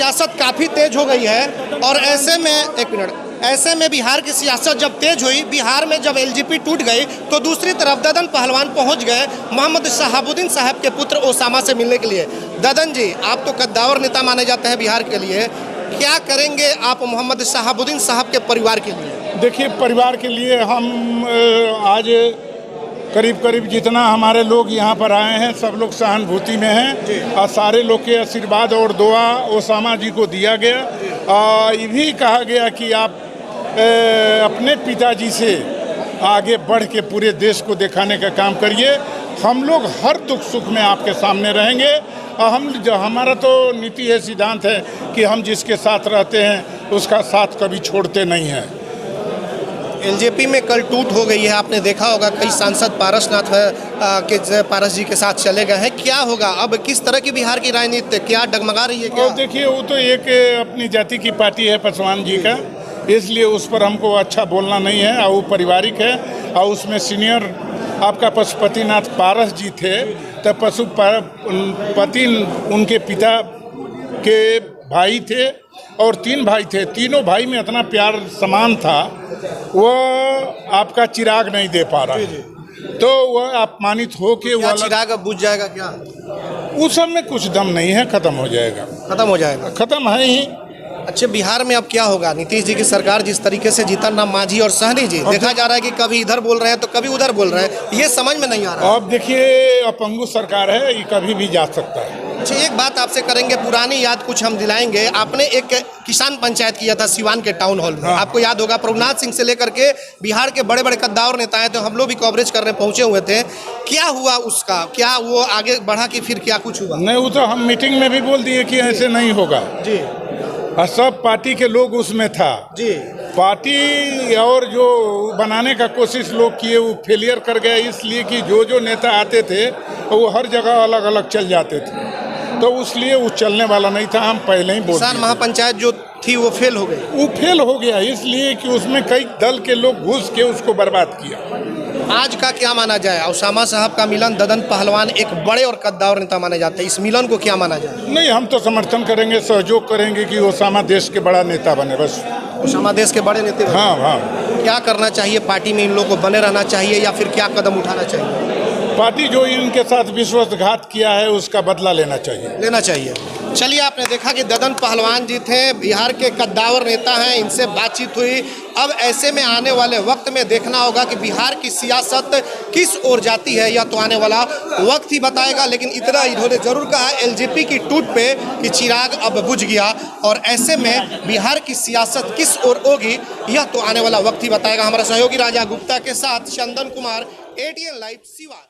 सियासत काफ़ी तेज हो गई है और ऐसे में ऐसे में बिहार की सियासत जब तेज हुई, बिहार में जब एलजेपी टूट गई तो दूसरी तरफ ददन पहलवान पहुंच गए मोहम्मद शहाबुद्दीन साहब के पुत्र ओसामा से मिलने के लिए। ददन जी, आप तो कद्दावर नेता माने जाते हैं बिहार के लिए, क्या करेंगे आप मोहम्मद शहाबुद्दीन साहब के परिवार के लिए? देखिए, परिवार के लिए हम आज करीब जितना हमारे लोग यहाँ पर आए हैं सब लोग सहानुभूति में हैं और सारे लोग के आशीर्वाद और दुआ ओसामा जी को दिया गया। ये भी कहा गया कि आप अपने पिताजी से आगे बढ़ के पूरे देश को दिखाने का काम करिए। हम लोग हर दुख सुख में आपके सामने रहेंगे और हमारा तो नीति है, सिद्धांत है कि हम जिसके साथ रहते हैं उसका साथ कभी छोड़ते नहीं हैं। एलजेपी में कल टूट हो गई है, आपने देखा होगा कई सांसद पारसनाथ के पारस जी के साथ चले गए हैं। क्या होगा अब, किस तरह की बिहार की राजनीति क्या डगमगा रही है? क्या देखिए, वो तो एक अपनी जाति की पार्टी है पासवान जी का, इसलिए उस पर हमको अच्छा बोलना नहीं है और वो पारिवारिक है। और उसमें सीनियर आपका पशुपतिनाथ पारस जी थे, तो पशुपति उनके पिता के भाई थे और 3 भाई थे। तीनों भाई में इतना प्यार समान था, वो आपका चिराग नहीं दे पा रहा है, तो वह अपमानित हो के वो चिराग अब बुझ जाएगा क्या? उस सब में कुछ दम नहीं है, खत्म हो जाएगा। खत्म हो जाएगा, खत्म है ही। अच्छा, बिहार में अब क्या होगा? नीतीश जी की सरकार जिस तरीके से जीतन राम मांझी और सहनी जी, देखा जा रहा है कि कभी इधर बोल रहे हैं तो कभी उधर बोल रहे हैं, ये समझ में नहीं आ रहा। अब देखिए, अपंगु सरकार है, ये कभी भी जा सकता है। अच्छा, एक बात आपसे करेंगे, पुरानी याद कुछ हम दिलाएंगे। आपने एक किसान पंचायत किया था सिवान के टाउन हॉल में, आपको याद होगा। प्रभुनाथ सिंह से लेकर के बिहार के बड़े बड़े कद्दावर नेता हैं, तो हम लोग भी कवरेज करने पहुंचे हुए थे। क्या हुआ उसका? क्या वो आगे बढ़ा कि फिर क्या कुछ हुआ? नहीं, वो तो हम मीटिंग में भी बोल दिए कि ऐसे नहीं होगा जी। और सब पार्टी के लोग उसमें था जी। पार्टी और जो बनाने का कोशिश लोग किए वो फेलियर कर गया, इसलिए कि जो नेता आते थे वो हर जगह अलग अलग चल जाते थे, तो उसलिए वो चलने वाला नहीं था। हम पहले ही बोल किसान महापंचायत जो थी वो फेल हो गई। वो फेल हो गया इसलिए कि उसमें कई दल के लोग घुस के उसको बर्बाद किया। आज का क्या माना जाए? ओसामा साहब का मिलन ददन पहलवान एक बड़े और कद्दावर नेता माने जाते हैं, इस मिलन को क्या माना जाए? नहीं, हम तो समर्थन करेंगे, सहयोग करेंगे कि ओसामा देश के बड़ा नेता बने, बस। ओसामा देश के बड़े नेता? हाँ। क्या करना चाहिए पार्टी में? इन लोगों को बने रहना चाहिए या फिर क्या कदम उठाना चाहिए? पार्टी जो इनके साथ विश्वासघात किया है उसका बदला लेना चाहिए। चलिए, आपने देखा कि ददन पहलवान जी थे, बिहार के कद्दावर नेता हैं, इनसे बातचीत हुई। अब ऐसे में आने वाले वक्त में देखना होगा कि बिहार की सियासत किस ओर जाती है, या तो आने वाला वक्त ही बताएगा। लेकिन इतना इन्होंने जरूर कहा एलजेपी की टूट पे कि चिराग अब बुझ गया, और ऐसे में बिहार की सियासत किस ओर होगी यह तो आने वाला वक्त ही बताएगा। हमारा सहयोगी राजा गुप्ता के साथ चंदन कुमार, ATN लाइव, सिवान।